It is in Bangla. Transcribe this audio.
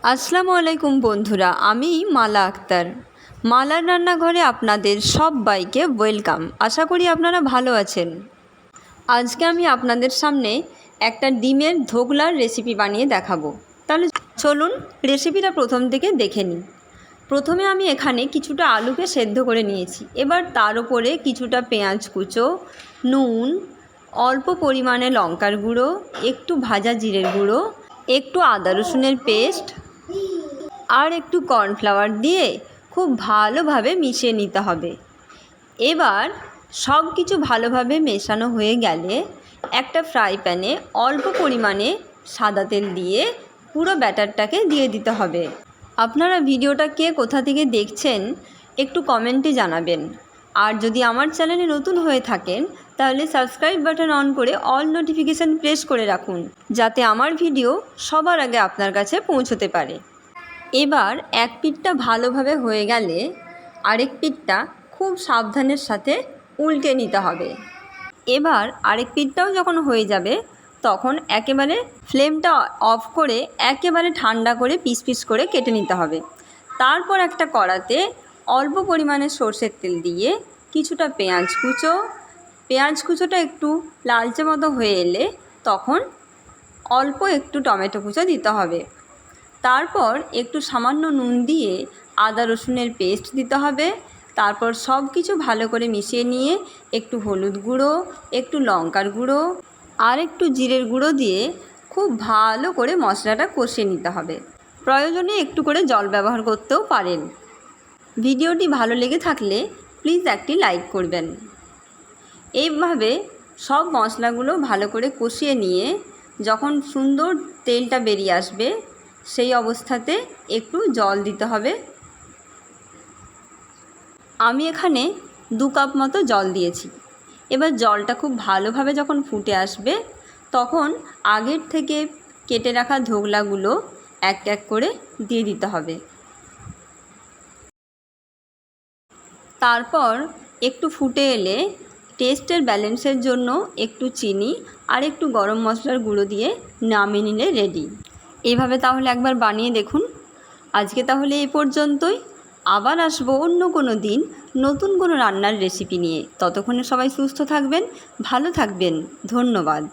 আসসালামু আলাইকুম বন্ধুরা, আমি মালা আক্তার। মালার রান্নাঘরে আপনাদের সবাইকে ওয়েলকাম। আশা করি আপনারা ভালো আছেন। আজকে আমি আপনাদের সামনে একটা ডিমের ধোকলার রেসিপি বানিয়ে দেখাবো। তাহলে চলুন রেসিপিটা প্রথম থেকে দেখে নিই। প্রথমে আমি এখানে কিছুটা আলুকে সেদ্ধ করে নিয়েছি। এবার তার উপরে কিছুটা পেঁয়াজ কুচো, নুন, অল্প পরিমাণে লঙ্কার গুঁড়ো, একটু ভাজা জিরের গুঁড়ো, একটু আদা রসুনের পেস্ট আর একটু কর্নফ্লাওয়ার দিয়ে খুব ভালোভাবে মিশিয়ে নিতে হবে। এবার সব কিছু ভালোভাবে মেশানো হয়ে গেলে একটা ফ্রাই প্যানে অল্প পরিমাণে সাদা তেল দিয়ে পুরো ব্যাটারটাকে দিয়ে দিতে হবে। আপনারা ভিডিওটা কে কোথা থেকে দেখছেন একটু কমেন্টে জানাবেন। আর যদি আমার চ্যানেলে নতুন হয়ে থাকেন তাহলে সাবস্ক্রাইব বাটন অন করে অল নোটিফিকেশান প্রেস করে রাখুন, যাতে আমার ভিডিও সবার আগে আপনার কাছে পৌঁছতে পারে। এবার এক পিঠটা ভালোভাবে হয়ে গেলে আরেক পিঠটা খুব সাবধানের সাথে উল্টে নিতে হবে। এবার আরেক পিঠটাও যখন হয়ে যাবে তখন একেবারে ফ্লেমটা অফ করে একেবারে ঠান্ডা করে পিস পিস করে কেটে নিতে হবে। তারপর একটা কড়াতে অল্প পরিমাণে সর্ষের তেল দিয়ে কিছুটা পেঁয়াজ কুচোটা একটু লালচে মতো হয়ে এলে তখন অল্প একটু টমেটো কুচো দিতে হবে। তারপর একটু সামান্য নুন দিয়ে আদা রসুনের পেস্ট দিতে হবে। তারপর সব কিছু ভালো করে মিশিয়ে নিয়ে একটু হলুদ গুঁড়ো, একটু লঙ্কার গুঁড়ো আর একটু জিরের গুঁড়ো দিয়ে খুব ভালো করে মশলাটা কষিয়ে নিতে হবে। প্রয়োজনে একটু করে জল ব্যবহার করতেও পারেন। ভিডিওটি ভালো লেগে থাকলে প্লিজ একটি লাইক করবেন। এইভাবে সব মশলাগুলো ভালো করে কষিয়ে নিয়ে যখন সুন্দর তেলটা বেরিয়ে আসবে সেই অবস্থাতে একটু জল দিতে হবে। আমি এখানে 2 কাপ মতো জল দিয়েছি। এবার জলটা খুব ভালোভাবে যখন ফুটে আসবে তখন আগের থেকে কেটে রাখা ধোকলাগুলো এক এক করে দিয়ে দিতে হবে। তারপর একটু ফুটে এলে টেস্টের ব্যালেন্সের জন্য একটু চিনি আর একটু গরম মশলার গুঁড়ো দিয়ে নামিয়ে নিলে রেডি। এইভাবে তাহলে একবার বানিয়ে দেখুন। আজকে তাহলে এই পর্যন্তই। আবার আসবো অন্য কোনো দিন নতুন কোনো রান্নার রেসিপি নিয়ে। ততক্ষণে সবাই সুস্থ থাকবেন, ভালো থাকবেন। ধন্যবাদ।